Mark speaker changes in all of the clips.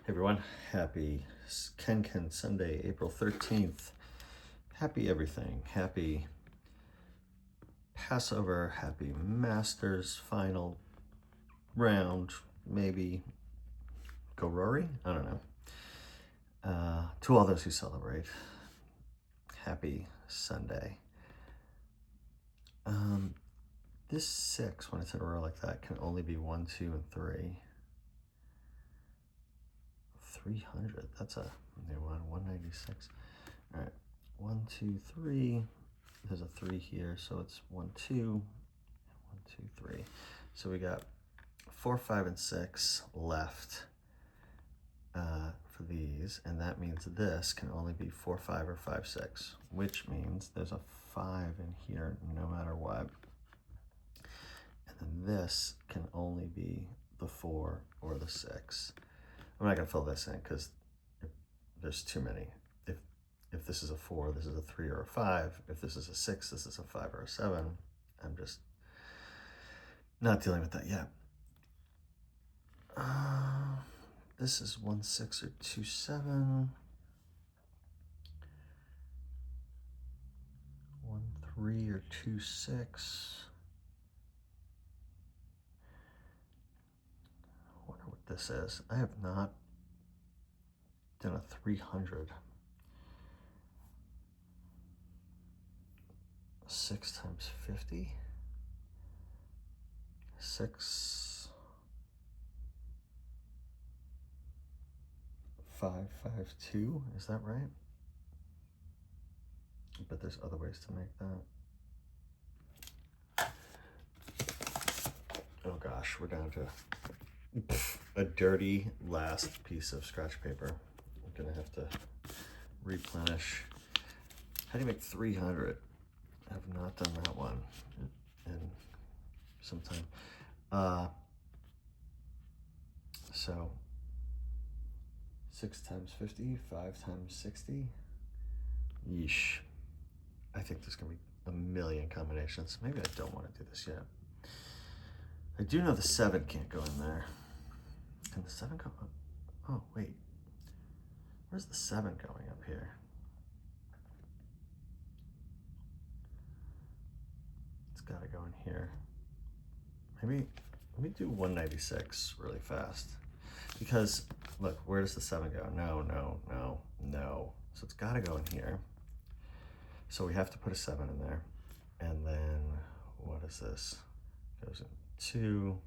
Speaker 1: Hey everyone, happy KenKen Sunday, April 13th. Happy everything. Happy Passover, happy Masters final round, maybe go Rory? I don't know. To all those who celebrate, happy Sunday. This 6, when it's in a row like that, can only be 1, 2, and 3. 300, that's a new one, 196. All right, 1, 2, 3. There's a 3 here, so it's 1, 2, 1, 2, 3. So we got 4, 5, and 6 left for these, and that means this can only be 4, 5, or 5, 6, which means there's a 5 in here no matter what. And then this can only be the 4 or the 6. I'm not gonna fill this in because there's too many. If this is a 4, this is a 3 or a 5. If this is a 6, this is a 5 or a 7. I'm just not dealing with that yet. This is 1, 6, or 2, 7. 1, 3, or 2, 6. I wonder what this is. I have not done a 300. 6 times 50. 6, 5, 5, 2. Is that right? But there's other ways to make that. Oh gosh, we're down to a dirty last piece of scratch paper. I'm gonna have to replenish. How do you make 300? I have not done that one in some time. So 6 times 50, 5 times 60. Yeesh. I think there's gonna be a million combinations. Maybe I don't want to do this yet. I do know the 7 can't go in there. Can the 7 go up? Oh, wait. Where's the 7 going up here? It's got to go in here. Maybe, let me do 196 really fast. Because, look, where does the 7 go? No, no, no, no. So it's got to go in here. So we have to put a 7 in there. And then, what is this? Goes in 2,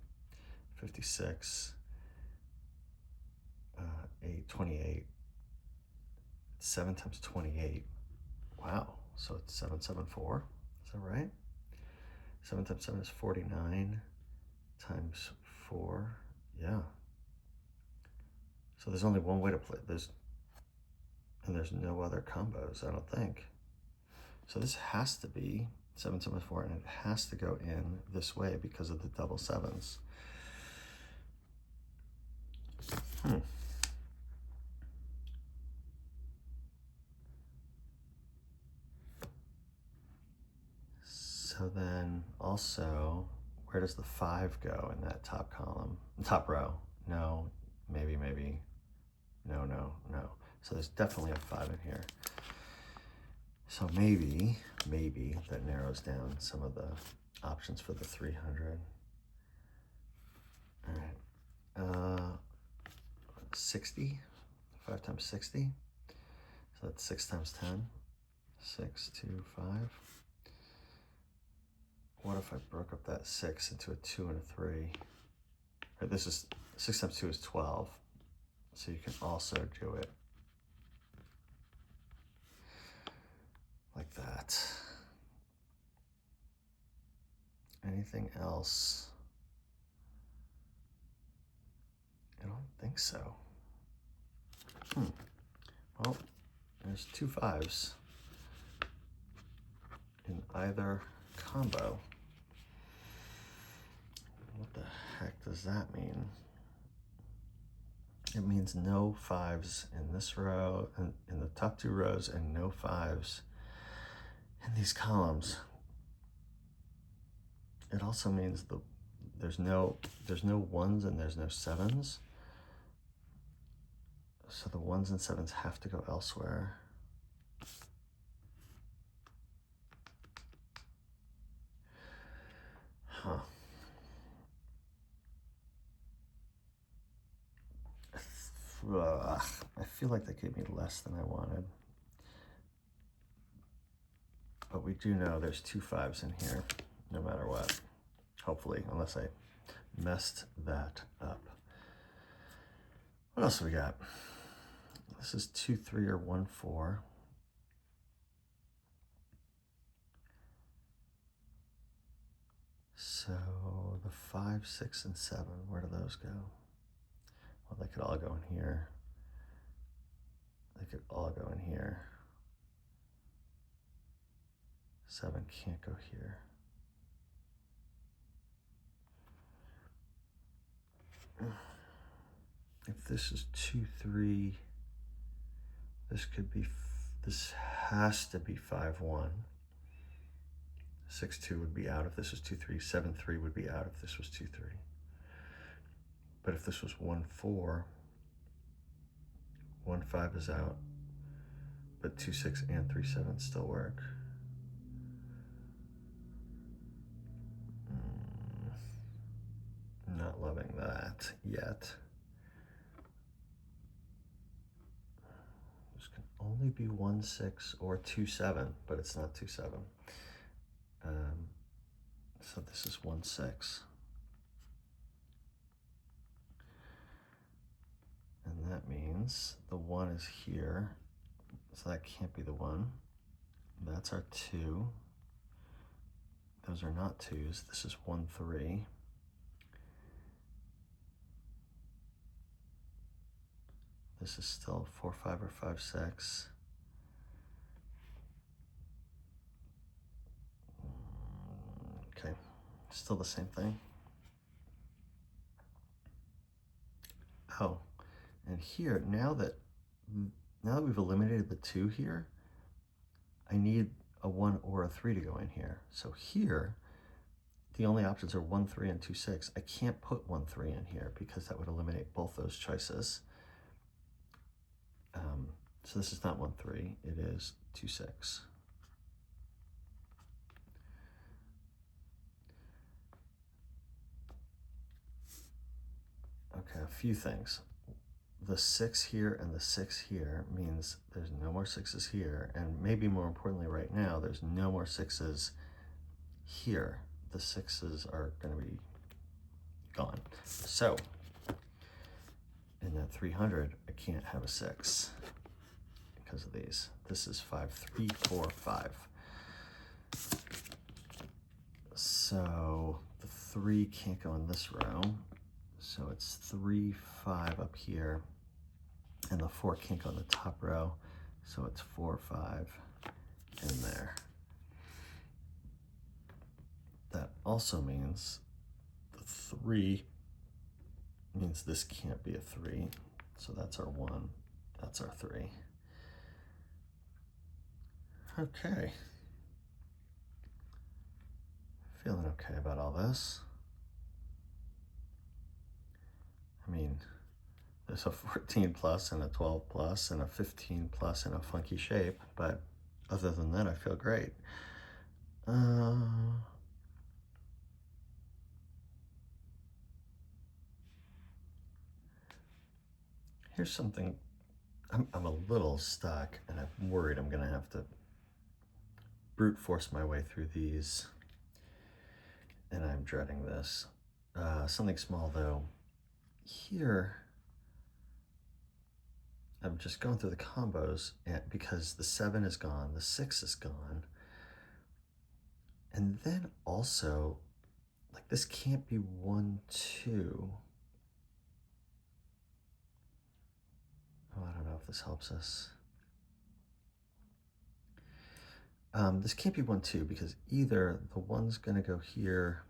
Speaker 1: 56, 8, 28. 7 times 28. Wow. So it's 774. Is that right? 7 times 7 is 49 times 4. Yeah. So there's only one way to play. There's no other combos, I don't think. So this has to be 7 times 4, and it has to go in this way because of the double 7s. So then also, where does the 5 go in that top column, top row? No, maybe, maybe, no, no, no. So there's definitely a 5 in here. So maybe that narrows down some of the options for the 300. All right, 60, 5 times 60. So that's 6 times 10, 6, 2, 5. What if I broke up that 6 into a 2 and a 3? Right, this is 6 times 2 is 12. So you can also do it like that. Anything else? I don't think so. Well, there's 2 5s in either combo. What the heck does that mean? It means no 5s in this row, and in the top 2 rows, and no 5s in these columns. It also means there's no 1s and there's no 7s. So the 1s and 7s have to go elsewhere. Huh. I feel like that gave me less than I wanted. But we do know there's 2 5s in here, no matter what. Hopefully, unless I messed that up. What else we got? This is 2 3 or 1 4. So the 5 6 and 7, where do those go? Well, they could all go in here. They could all go in here. 7 can't go here. If this is 2 3, this could be, this has to be 5 1. 6 2 would be out if this was 2 3. 7 3 would be out if this was 2 3. But if this was 1 4, 1 5 is out, but 2 6 and 3 7 still work. Not loving that yet. This can only be 1 6 or 2 7, but it's not 2 7. So this is 1 6. And that means the 1 is here, so that can't be the 1. That's our 2. Those are not 2s. This is 1 3. This is still 4 5 or 5 6. Okay, still the same thing. Oh, and here, now that we've eliminated the 2 here, I need a 1 or a 3 to go in here. So here, the only options are 1 3 and 2 6. I can't put 1 3 in here because that would eliminate both those choices. So this is not 1 3, it is 2 6. Okay, a few things. The 6 here and the 6 here means there's no more 6s here, and maybe more importantly right now, there's no more 6s here. The 6s are going to be gone. So in that 300, I can't have a 6 because of these. This is 5 3 4 5. So the 3 can't go in this row. So it's 3 5 up here, and the 4 can't go in the top row. So it's 4 5 in there. That also means the 3 means this can't be a 3. So that's our 1, that's our 3. Okay. Feeling okay about all this. I mean, there's a 14 plus and a 12 plus and a 15 plus in a funky shape, but other than that, I feel great. Here's something. I'm a little stuck, and I'm worried I'm gonna have to brute force my way through these, and I'm dreading this. Something small though. Here, I'm just going through the combos because the 7 is gone, the 6 is gone, and then also, like, this can't be 1 2. Oh, I don't know if this helps us. This can't be 1 2 because either the 1's gonna go here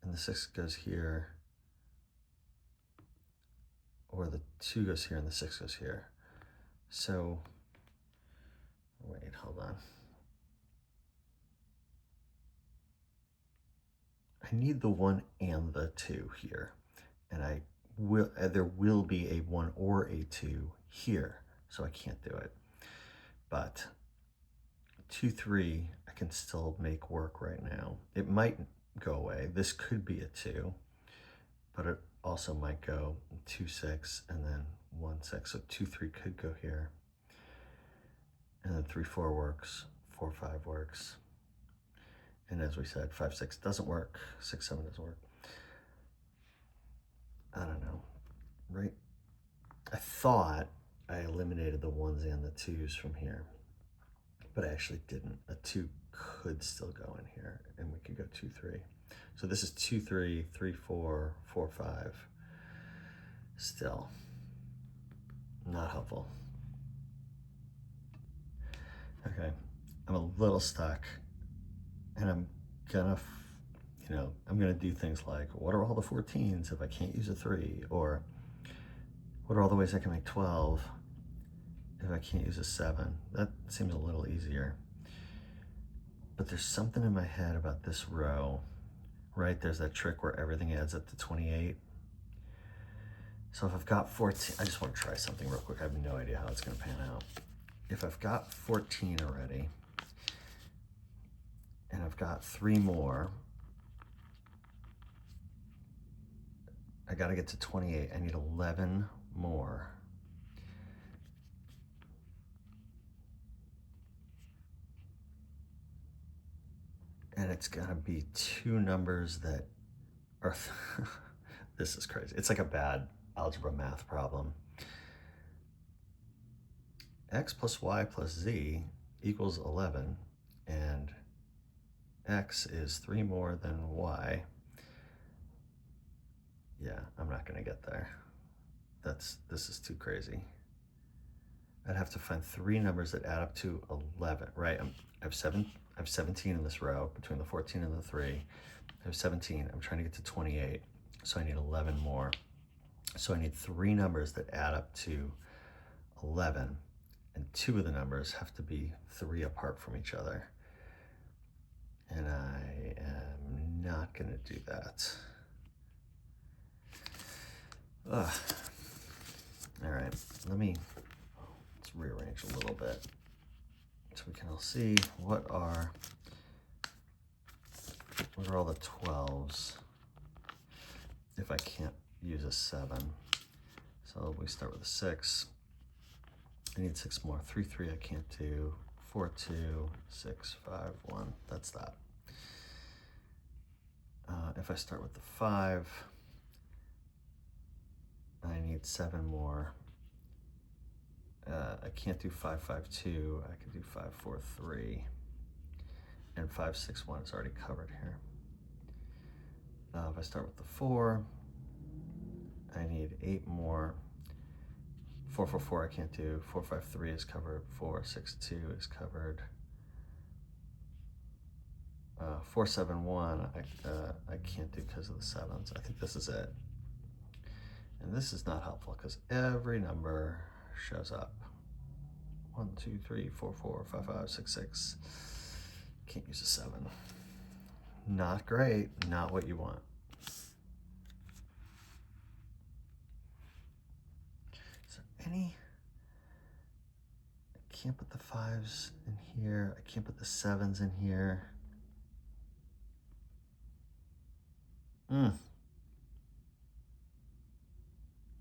Speaker 1: and the 6 goes here, or the 2 goes here and the 6 goes here. So, wait, hold on. I need the 1 and the 2 here, and I there will be a 1 or a 2 here, so I can't do it. But 2, 3, I can still make work right now. It might go away. This could be a 2, but it also might go 2, 6, and then 1, 6. So 2, 3 could go here. And then 3, 4 works, 4, 5 works. And as we said, 5, 6 doesn't work, 6, 7 doesn't work. I don't know, right? I thought I eliminated the 1s and the 2s from here, but I actually didn't. A 2 could still go in here, and we could go 2, 3. So this is 2, 3, 3, 4, 4, 5. Still not helpful. Okay, I'm a little stuck, and I'm gonna, I'm gonna do things like, what are all the 14s if I can't use a 3? Or what are all the ways I can make 12 if I can't use a 7? That seems a little easier. But there's something in my head about this row, right? There's that trick where everything adds up to 28. So if I've got 14, I just want to try something real quick. I have no idea how it's going to pan out. If I've got 14 already, and I've got 3 more, I got to get to 28. I need 11 more. And it's got to be 2 numbers that are, this is crazy. It's like a bad algebra math problem. X plus Y plus Z equals 11, and X is 3 more than Y. Yeah, I'm not gonna get there. This is too crazy. I'd have to find 3 numbers that add up to 11, right? I have 17 in this row between the 14 and the 3. I have 17, I'm trying to get to 28, so I need 11 more. So I need 3 numbers that add up to 11, and 2 of the numbers have to be 3 apart from each other. And I am not gonna do that. Ugh. All right, let's rearrange a little bit so we can all see what are all the 12s if I can't use a 7. So we start with a 6. I need 6 more. 3, 3 I can't do. 4, 2, 6, 5, 1. That's that. If I start with the 5, I need 7 more. I can't do 5, 5, 2. I can do 5, 4, 3. And 5, 6, 1 is already covered here. If I start with the 4, I need 8 more. 4, 4, 4 I can't do. 4, 5, 3 is covered. 4, 6, 2 is covered. 4, 7, 1 I can't do because of the 7s. I think this is it. And this is not helpful because every number shows up. 1, 2, 3, 4, 4, 5, 5, 6, 6. Can't use a 7. Not great, not what you want. Is there any? I can't put the 5s in here. I can't put the 7s in here.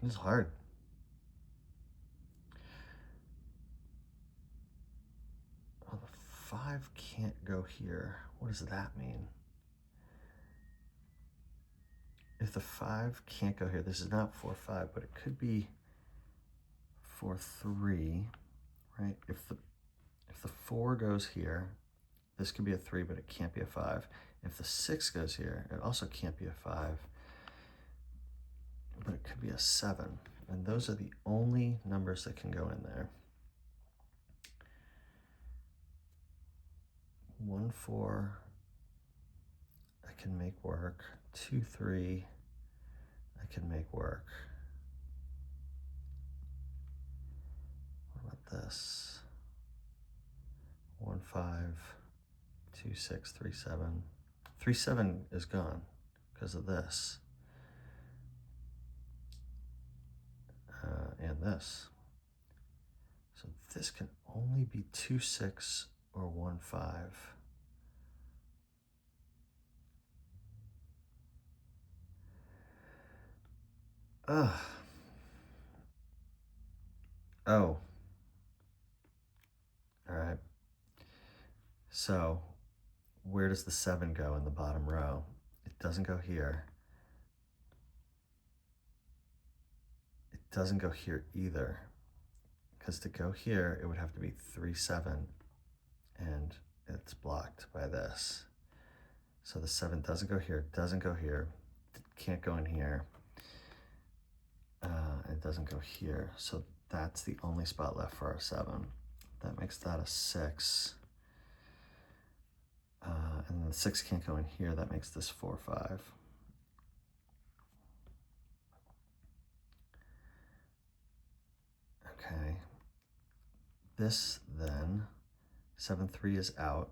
Speaker 1: It's hard. Oh, the 5 can't go here. What does that mean? If the 5 can't go here, this is not 4, 5, but it could be 4, 3, right? If the 4 goes here, this could be a 3, but it can't be a 5. If the 6 goes here, it also can't be a 5, but it could be a 7. And those are the only numbers that can go in there. 1, 4, I can make work. 2, 3, I can make work. What about this? 1, 5, 2, 6, 3, 7. 3, 7 is gone because of this. this. So this can only be 2, 6 or 1, 5. Ugh. Oh. All right. So where does the 7 go in the bottom row? It doesn't go here. It doesn't go here either. Because to go here, it would have to be 3, 7. And it's blocked by this. So the 7 doesn't go here, doesn't go here, can't go in here. It doesn't go here. So that's the only spot left for our 7. That makes that a 6. And the 6 can't go in here. That makes this 4, 5. Okay. This then, 7, 3 is out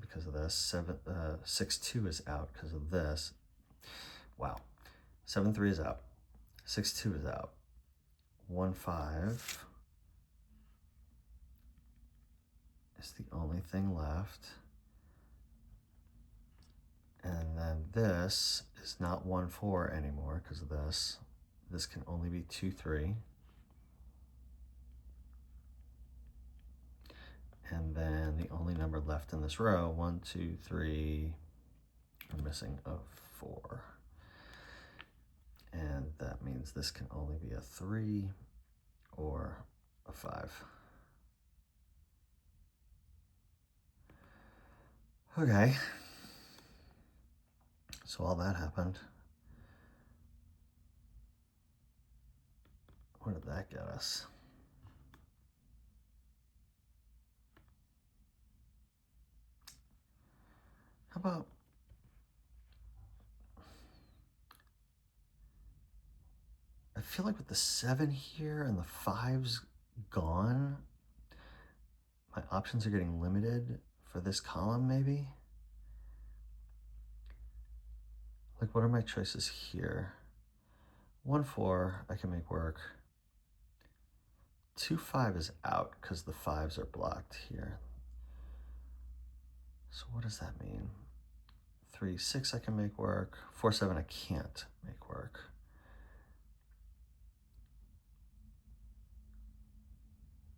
Speaker 1: because of this. 6, 2 is out because of this. Wow. 7, 3 is out. 6, 2 is out. 1, 5 is the only thing left. And then this is not 1, 4 anymore because of this. This can only be 2, 3. And then the only number left in this row, 1, 2, 3, we're missing a 4. And that means this can only be a 3 or a 5. Okay. So all that happened. What did that get us? How about I feel like with the 7 here and the 5's gone, my options are getting limited for this column maybe. Like what are my choices here? 1, 4 I can make work. 2, 5 is out because the 5's are blocked here. So what does that mean? 3, 6 I can make work. 4, 7 I can't make work.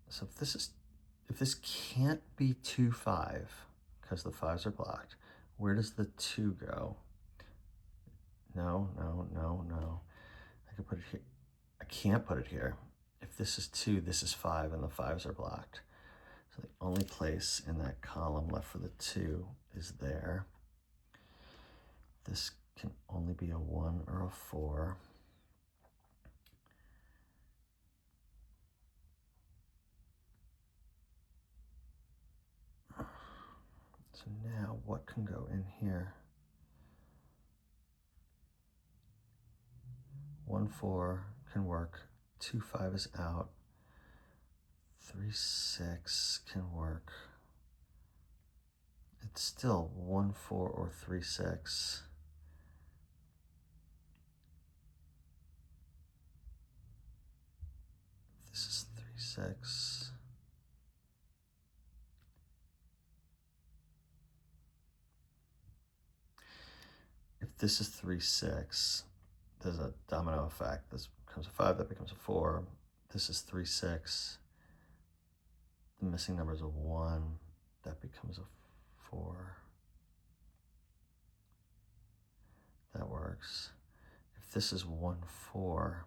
Speaker 1: So if this can't be 2, 5 because the 5's are blocked, where does the 2 go? No, no, no, no. I could put it here. I can't put it here. If this is 2, this is 5, and the 5's are blocked. So the only place in that column left for the 2 is there. This can only be a 1 or a 4. So now what can go in here? 1, 4 can work. 2, 5 is out. 3, 6 can work. It's still 1, 4 or 3, 6. This is 3, 6. If this is 3, 6, there's a domino effect. This becomes a 5, that becomes a 4. This is 3, 6. The missing number is a 1, that becomes a 4. That works. If this is 1, 4,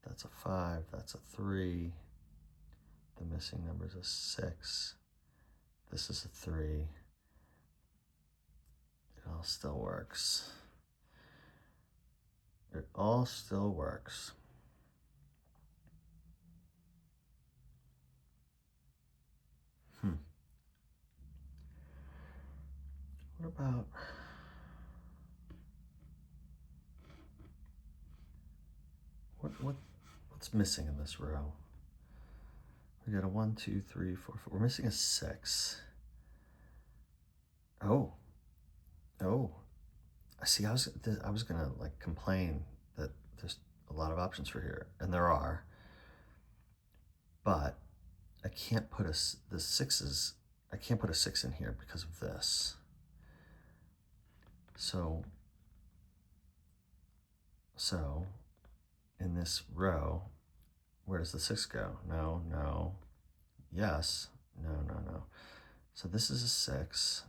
Speaker 1: that's a 5, that's a 3. The missing number is a 6. This is a 3. It all still works. It all still works. What about what's missing in this row? We got a 1, 2, 3, 4, 4. We're missing a 6. Oh. I see. I was gonna like complain that there's a lot of options for here, and there are. but I can't put the sixes, I can't put a 6 in here because of this. So in this row, where does the 6 go? No, no, yes, no, no, no. So this is a 6,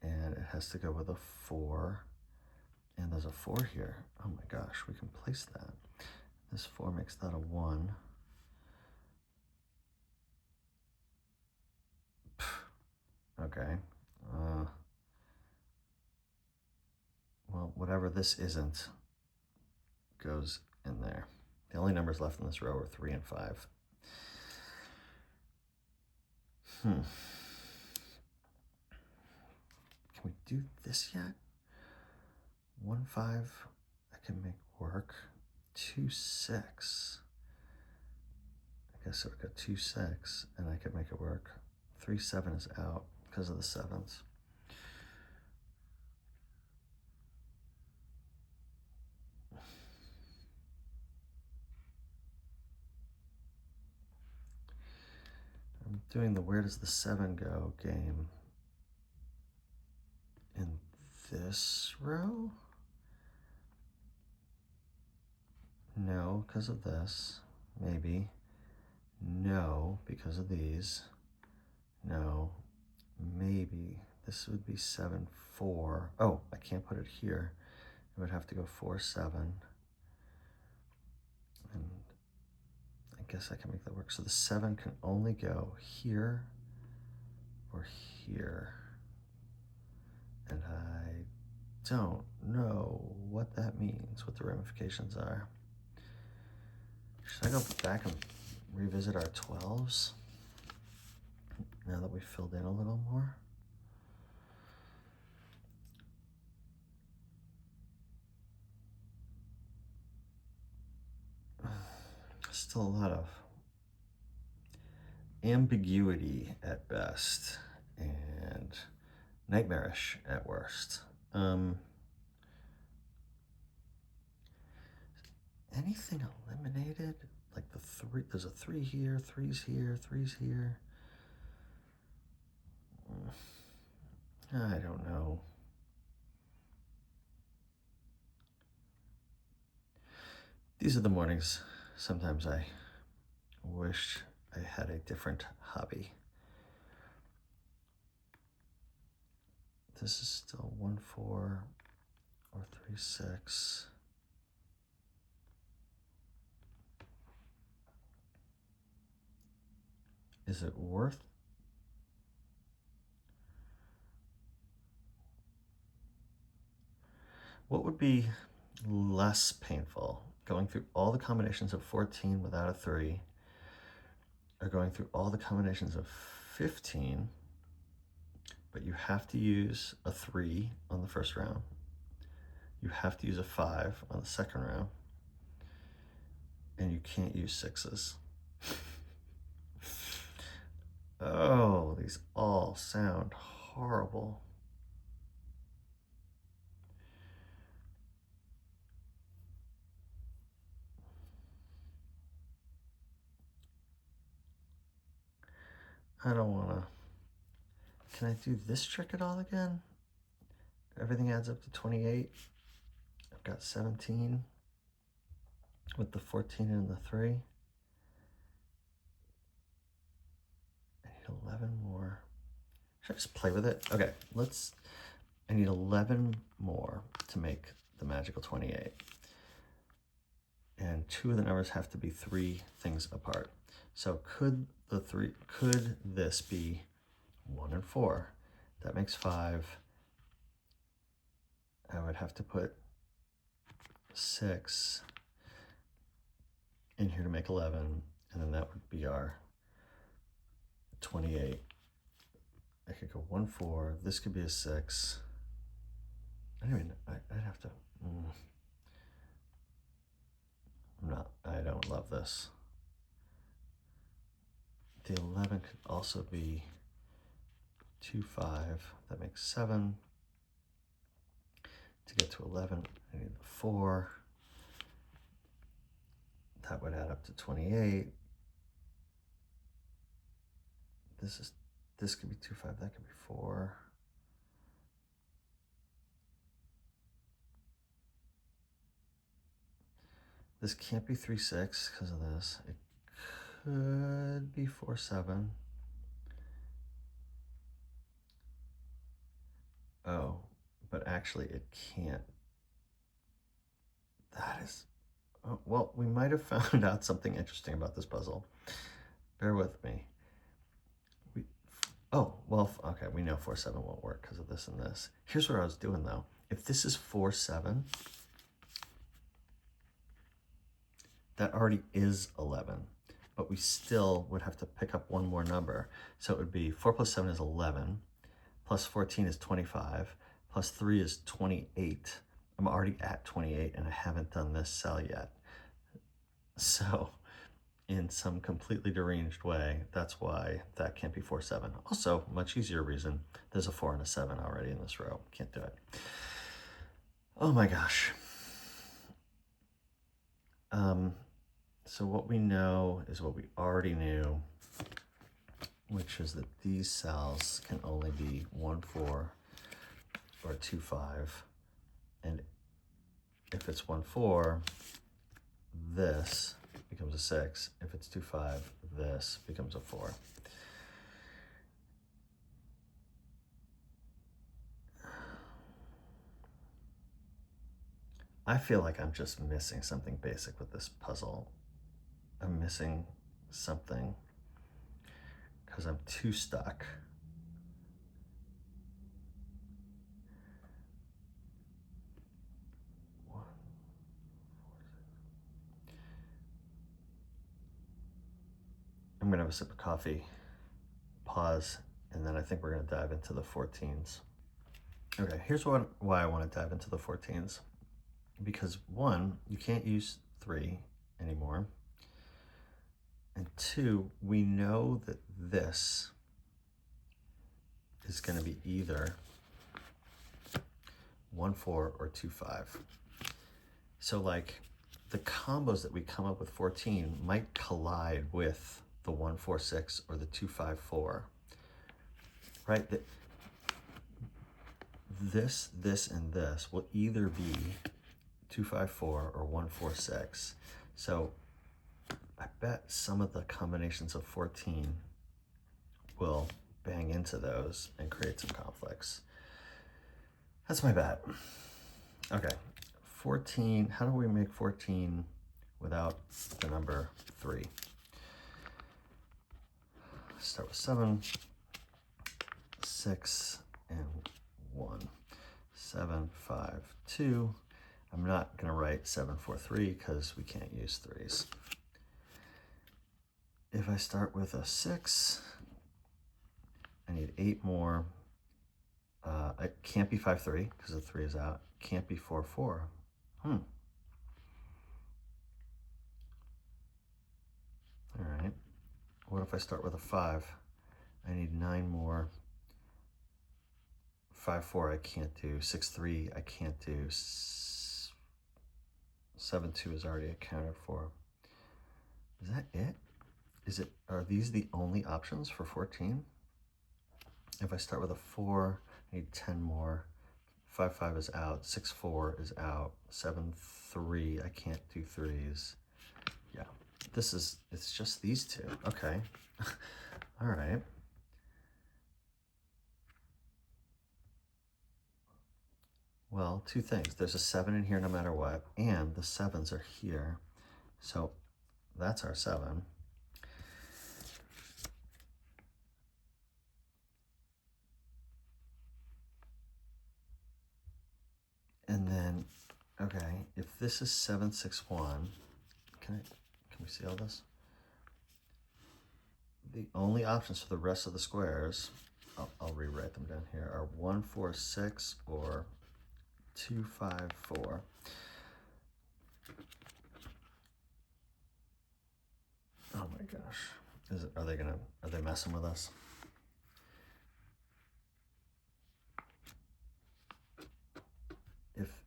Speaker 1: and it has to go with a 4, and there's a 4 here. Oh my gosh, we can place that. This 4 makes that a 1. Okay. Well, whatever this isn't goes in there. The only numbers left in this row are 3 and 5. Can we do this yet? 1, 5, I can make work. 2, 6. I guess I would go 2, 6, and I could make it work. 3, 7 is out because of the 7s. I'm doing the where does the 7 go game in this row? No, because of this. Maybe. No, because of these. No. Maybe. This would be 7, 4. Oh, I can't put it here. It would have to go 4, 7. And I guess I can make that work. So the 7 can only go here or here. And I don't know what that means, what the ramifications are. Should I go back and revisit our 12s now that we've filled in a little more? Still a lot of ambiguity at best and nightmarish at worst. Anything eliminated? Like the 3, there's a 3 here, 3's here, 3's here. I don't know. These are the mornings. Sometimes I wish I had a different hobby. This is still 1, 4 or 3, 6. Is it worth? What would be less painful? Going through all the combinations of 14 without a 3, or going through all the combinations of 15, but you have to use a 3 on the first round. You have to use a 5 on the second round, and you can't use 6s. Oh, these all sound horrible. I don't want to. Can I do this trick at all again? Everything adds up to 28. I've got 17 with the 14 and the 3. I need 11 more. Should I just play with it? Okay, I need 11 more to make the magical 28. And 2 of the numbers have to be 3 things apart. So could this be 1 and 4? That makes 5. I would have to put 6 in here to make 11, and then that would be our 28. I could go 1, 4. This could be a 6. I'd have to. I don't love this. The 11 could also be 2, 5. That makes 7. To get to 11, I need the 4. That would add up to 28. this could be 2, 5, that could be 4. This can't be 3, 6 because of this. It could be 4, 7. Oh, but actually it can't. That is, oh, well, we might have found out something interesting about this puzzle. Bear with me. Oh, well, okay, we know 4, 7 won't work because of this and this. Here's what I was doing though. If this is 4, 7, that already is 11, but we still would have to pick up one more number. So it would be 4 plus 7 is 11, plus 14 is 25, plus 3 is 28. I'm already at 28 and I haven't done this cell yet. So in some completely deranged way, that's why that can't be 4, 7. Also, much easier reason, there's a 4 and a 7 already in this row. Can't do it. Oh my gosh. So what we know is what we already knew, which is that these cells can only be 1, 4 or 2, 5. And if it's 1, 4, this becomes a 6. If it's 2, 5, this becomes a 4. I feel like I'm just missing something basic with this puzzle. I'm missing something because I'm too stuck. I'm gonna have a sip of coffee, pause, and then I think we're gonna dive into the 14s. Okay, here's why I wanna dive into the 14s. Because 1, you can't use 3 anymore. And 2, we know that this is gonna be either 1, 4 or 2, 5. So like the combos that we come up with 14 might collide with the 1, 4, 6 or the 2, 5, 4, right? This, and this will either be 2, 5, 4 or 1, 4, 6. So I bet some of the combinations of 14 will bang into those and create some conflicts. That's my bet. Okay, 14, how do we make 14 without the number 3? Start with 7, 6, and 1. 7, 5, 2. I'm not gonna write 7, 4, 3 because we can't use 3s. If I start with a 6, I need 8 more. It can't be 5, 3 because the 3 is out. Can't be 4, 4. All right. What if I start with a 5? I need 9 more. 5, 4 I can't do. 6, 3 I can't do. 7, 2 is already accounted for. Is that it? Are these the only options for 14? If I start with a 4, I need 10 more. 5, 5 is out. 6, 4 is out. 7, 3, I can't do 3s. Yeah, it's just these two. Okay. All right. Well, 2 things. There's a 7 in here no matter what, and the 7s are here. So that's our 7. And then, okay, if this is 7, 6, 1, can we see all this? The only options for the rest of the squares, I'll rewrite them down here, are 1, 4, 6 or 2, 5, 4. Oh my gosh. Are they messing with us?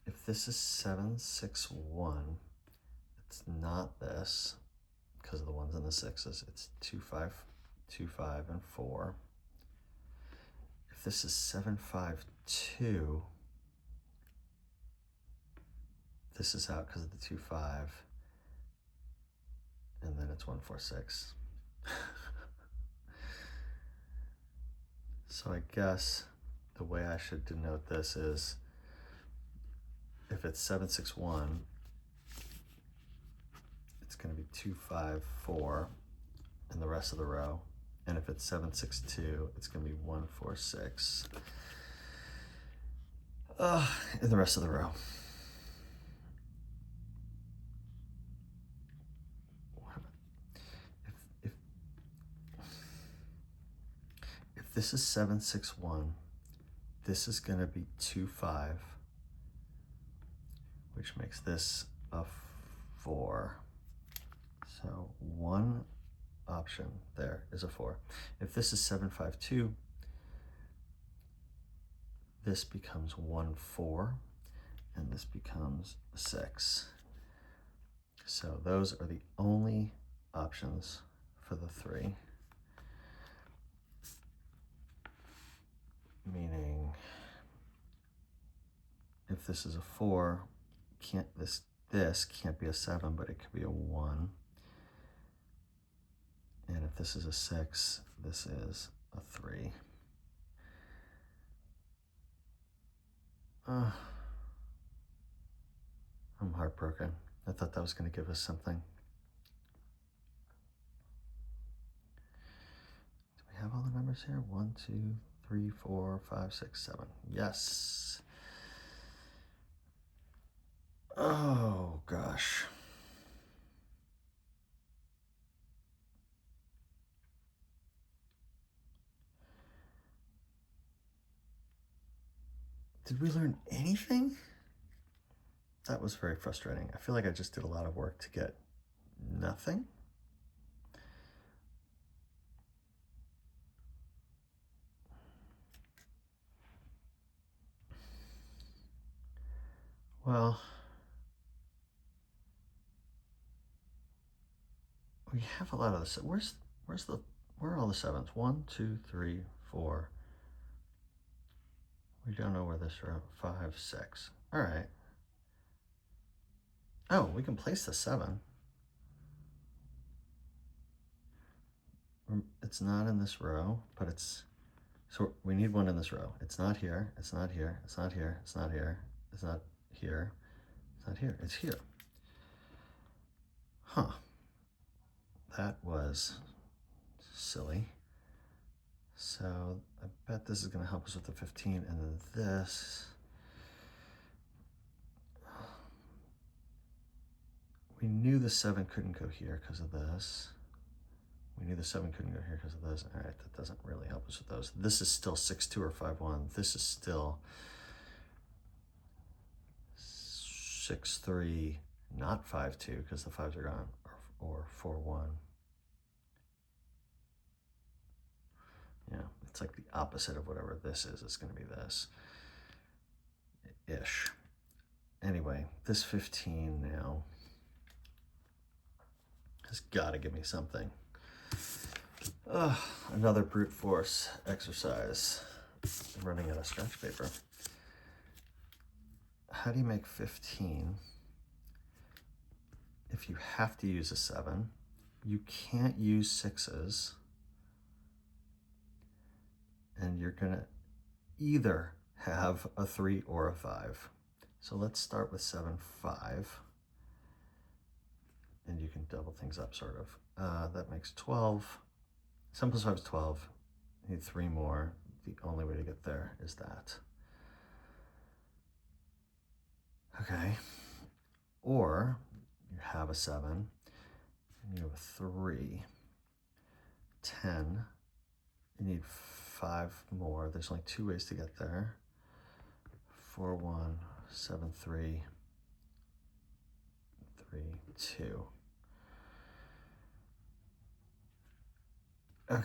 Speaker 1: If this is 7, 6, 1, it's not this because of the 1s and the 6s. It's 2, 5, 2, 5, and 4. If this is 7, 5, 2, this is out because of the 2, 5, and then it's 1, 4, 6. So I guess the way I should denote this is if it's 7, 6, 1, it's going to be 2, 5, 4 in the rest of the row. And if it's 7, 6, 2, it's going to be 1, 4, 6 in the rest of the row. If this is 7, 6, 1, this is going to be 2, 5, which makes this a 4. So one option there is a 4. If this is 7, 5, 2, this becomes 1, 4, and this becomes 6. So those are the only options for the 3. Meaning, if this is a 4, this can't be a 7, but it could be a 1. And if this is a 6, this is a 3. I'm heartbroken. I thought that was going to give us something. Do we have all the numbers here? 1, 2, 3, 4, 5, 6, 7. Yes. Oh, gosh. Did we learn anything? That was very frustrating. I feel like I just did a lot of work to get nothing. Well, we have a lot of this. Where are all the 7s? 1, 2, 3, 4. We don't know where this row. 5, 6. All right. Oh, we can place the 7. It's not in this row, but it's, so we need one in this row. It's not here, it's not here, it's not here, it's not here, it's not here, it's not here, it's here. Huh. That was silly. So I bet this is going to help us with the 15, and then this. We knew the 7 couldn't go here because of this. We knew the 7 couldn't go here because of this. All right, that doesn't really help us with those. This is still 6, 2, or 5, 1. This is still 6, 3, not 5, 2, because the 5s are gone, or 4, 1. Yeah, it's like the opposite of whatever this is. It's going to be this. Ish. Anyway, this 15 now has got to give me something. Another brute force exercise. I'm running out of scratch paper. How do you make 15 if you have to use a 7? You can't use 6s. And you're going to either have a 3 or a 5. So let's start with 7, 5. And you can double things up, sort of. That makes 12. 7 plus 5 is 12. You need 3 more. The only way to get there is that. Okay. Or you have a 7, and you have a 3. 10. You need 5 more. There's only 2 ways to get there. 4, 1, 7, 3, 3, 2. Okay.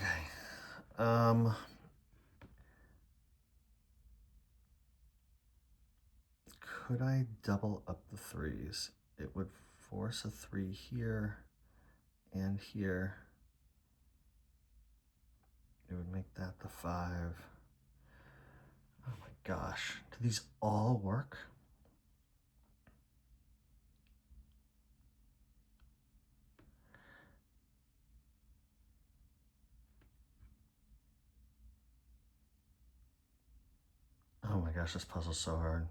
Speaker 1: Could I double up the 3s? It would force a 3 here and here. it would make that the 5. Oh my gosh, do these all work? Oh my gosh, this puzzle's so hard.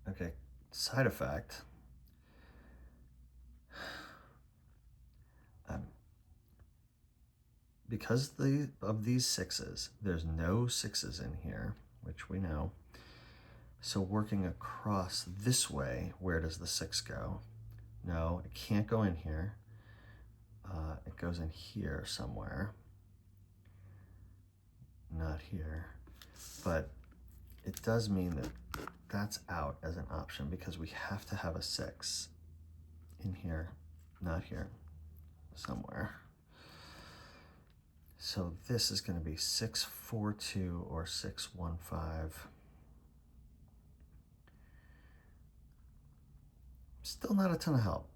Speaker 1: Okay, side effect. Because of these 6s, there's no 6s in here, which we know. So working across this way, where does the 6 go? No, it can't go in here. It goes in here somewhere. Not here. But it does mean that that's out as an option because we have to have a 6 in here, not here, somewhere. So this is going to be 642 or 615. Still not a ton of help.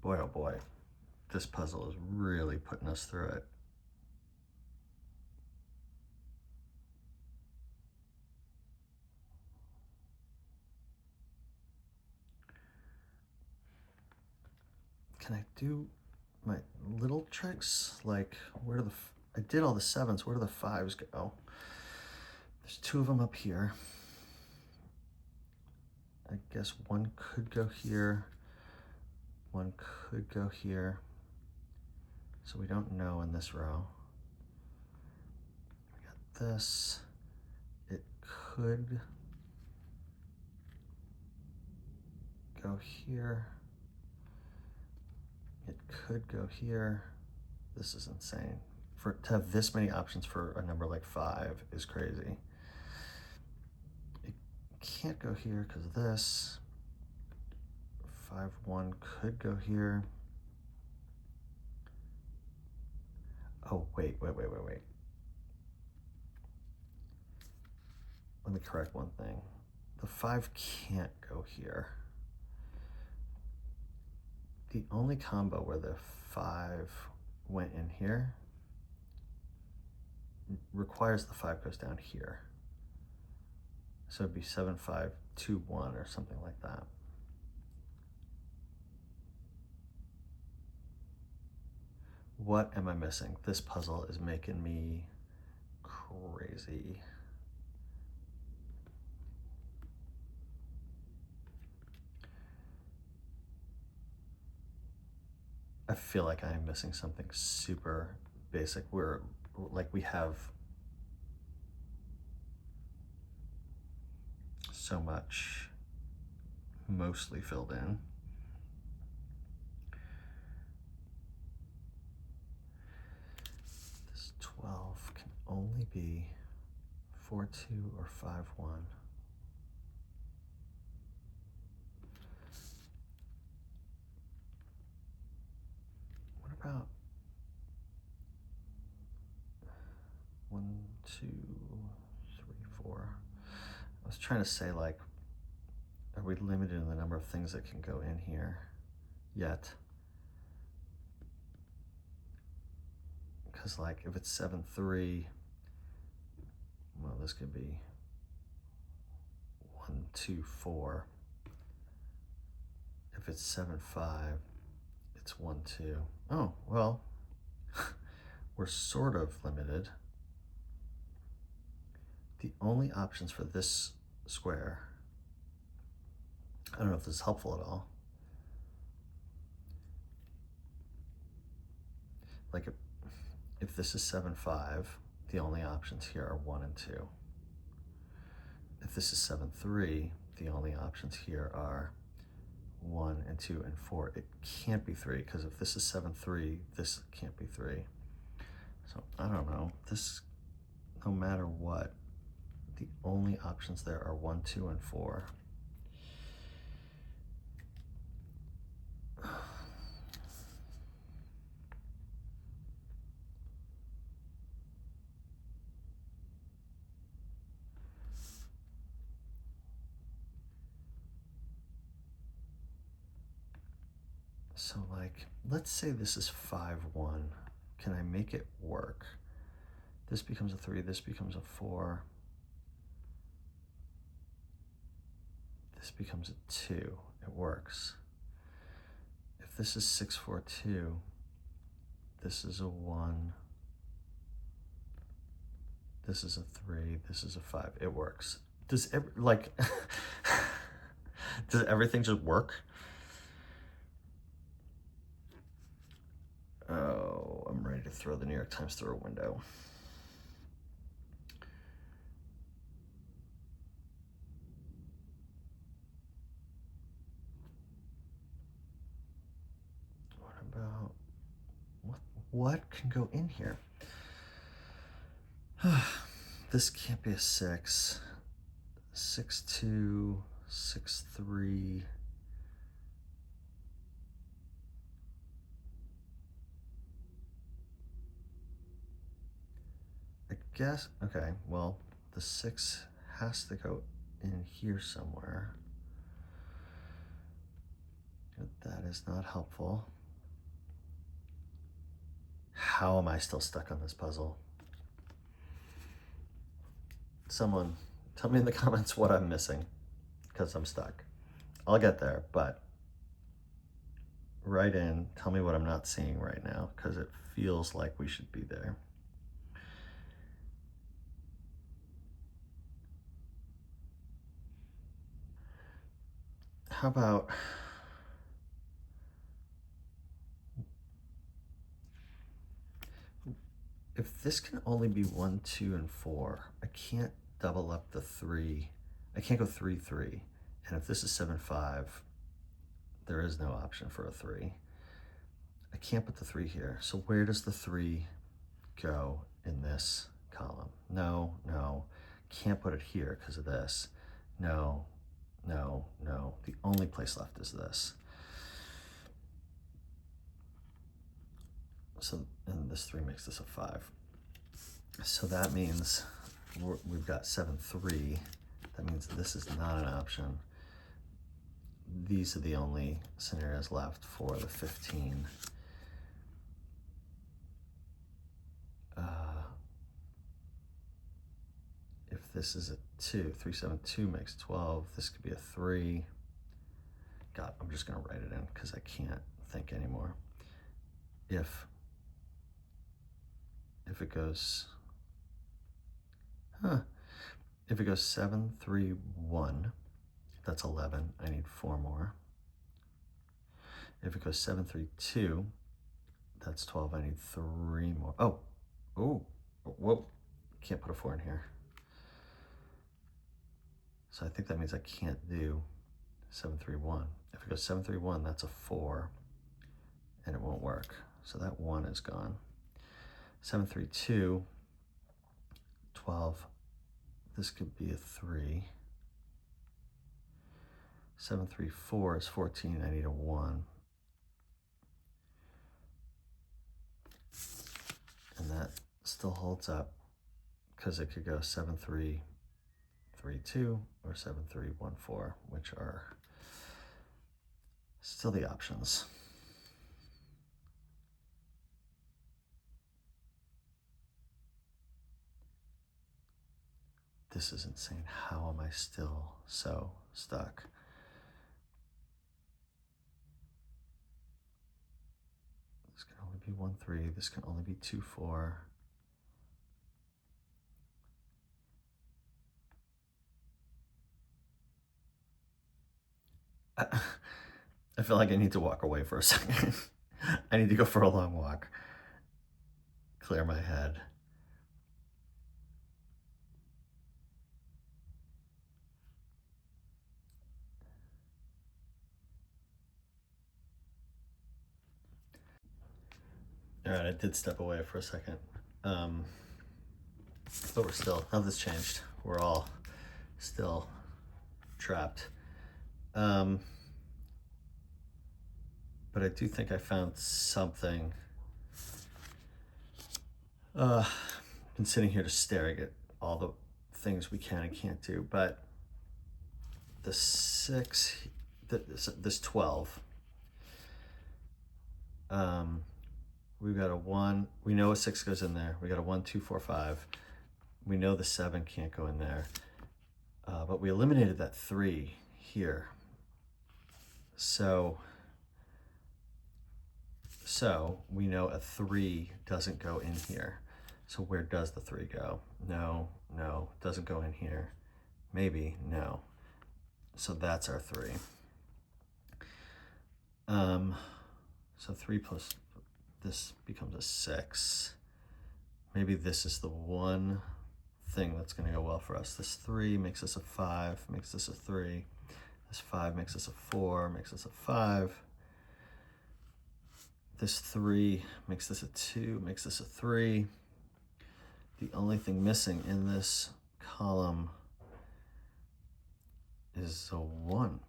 Speaker 1: Boy, oh boy, this puzzle is really putting us through it. Can I do my little tricks? Like, where do I did all the 7s, where do the 5s go? There's 2 of them up here. I guess one could go here. One could go here. So we don't know in this row. We got this. It could go here. It could go here. This is insane. To have this many options for a number like 5 is crazy. It can't go here because of this. 5, 1 could go here. Oh, wait. Let me correct one thing. The 5 can't go here. The only combo where the 5 went in here requires the 5 goes down here. So it'd be 7, 5, 2, 1 or something like that. What am I missing? This puzzle is making me crazy. I feel like I am missing something super basic. We have so much mostly filled in. This 12 can only be 4, 2 or 5, 1. What about 1, 2, 3, 4? I was trying to say, like, are we limited in the number of things that can go in here yet? Because, like, if it's 7, 3, well, this could be 1, 2, 4. If it's 7, 5, it's 1, 2. Oh, well, we're sort of limited. The only options for this square, I don't know if this is helpful at all. Like if this is 7, 5, the only options here are 1 and 2. If this is 7, 3, the only options here are 1 and 2 and 4. It can't be 3 because if this is 7, 3, this can't be 3. So I don't know. This, no matter what, the only options there are 1, 2, and 4. So like, let's say this is 5, 1. Can I make it work? This becomes a 3, this becomes a 4. This becomes a 2, it works. If this is 6, 4, 2, this is a 1, this is a 3, this is a 5, it works. Does does everything just work? Oh, I'm ready to throw the New York Times through a window. What about, what can go in here? This can't be a 6. 6, 2, 6, 3. I guess, okay, well, the 6 has to go in here somewhere. But that is not helpful. How am I still stuck on this puzzle? Someone tell me in the comments what I'm missing, because I'm stuck. I'll get there, but write in, tell me what I'm not seeing right now, because it feels like we should be there. How about, if this can only be 1, 2, and 4, I can't double up the 3. I can't go 3, 3. And if this is 7, 5, there is no option for a 3. I can't put the 3 here. So where does the 3 go in this column? No, no. Can't put it here because of this. No, no, no. The only place left is this. So, and this 3 makes this a 5. So that means we've got 7, 3. That means this is not an option. These are the only scenarios left for the 15. If this is a 2, 3, 7, 2 makes 12. This could be a 3. God, I'm just gonna write it in because I can't think anymore. If it goes, if it goes 7, 3, 1, that's 11. I need 4 more. If it goes 7, 3, 2, that's 12. I need 3 more. Oh, whoa, can't put a 4 in here. So I think that means I can't do 7, 3, 1. If it goes 7, 3, 1, that's a 4, and it won't work. So that 1 is gone. 7, 3, 2, 12. This could be a 3. 7, 3, 4 is 14. I need a 1. And that still holds up because it could go 7, 3, 3, 2 or 7, 3, 1, 4, which are still the options. This is insane. How am I still so stuck? This can only be 1, 3. This can only be 2, 4. I feel like I need to walk away for a second. I need to go for a long walk. Clear my head. All right, I did step away for a second. But we're still, nothing's changed. We're all still trapped. But I do think I found something. Been sitting here just staring at all the things we can and can't do, but the 6, this 12, We've got a 1. We know a 6 goes in there. We got a 1, 2, 4, 5. We know the 7 can't go in there. But we eliminated that 3 here. So we know a 3 doesn't go in here. So where does the 3 go? No, doesn't go in here. Maybe, no. So that's our 3. So 3 plus this becomes a 6. Maybe this is the one thing that's going to go well for us. This 3 makes us a 5, makes this a 3. This 5 makes us a 4, makes us a 5. This 3 makes this a 2, makes this a 3. The only thing missing in this column is a 1.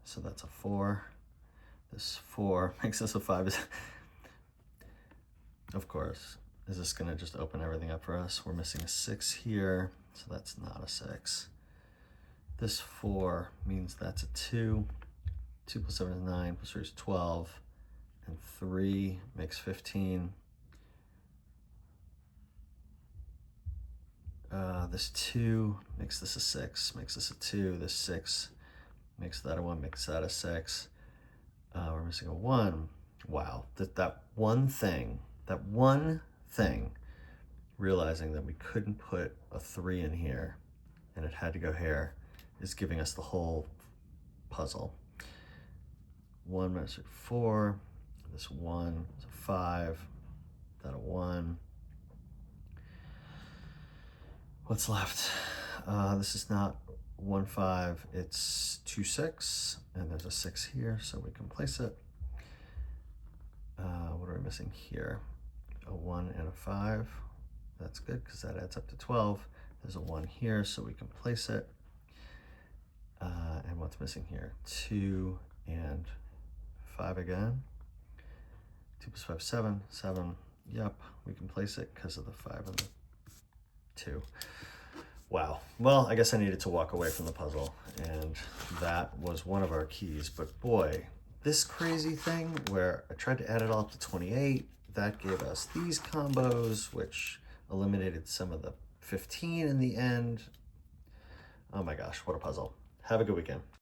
Speaker 1: So that's a 4. This 4 makes this a 5. Of course, is this going to just open everything up for us? We're missing a 6 here, so that's not a 6. This 4 means that's a 2. 2 plus 7 is 9, plus 3 is 12. And 3 makes 15. This 2 makes this a 6, makes this a 2. This 6 makes that a 1, makes that a 6. We're missing a 1. Wow, that one thing, realizing that we couldn't put a 3 in here and it had to go here, is giving us the whole puzzle. 1 minus 4, this 1 is a 5, that a 1. What's left? This is not 1, 5, it's 2, 6, and there's a 6 here, so we can place it. What are we missing here? A 1 and a 5. That's good because that adds up to 12. There's a 1 here, so we can place it. And what's missing here? 2 and 5 again. 2 plus 5, 7. 7. Yep, we can place it because of the 5 and the 2. Wow. Well, I guess I needed to walk away from the puzzle, and that was one of our keys. But boy, this crazy thing where I tried to add it all up to 28, that gave us these combos, which eliminated some of the 15 in the end. Oh my gosh, what a puzzle. Have a good weekend.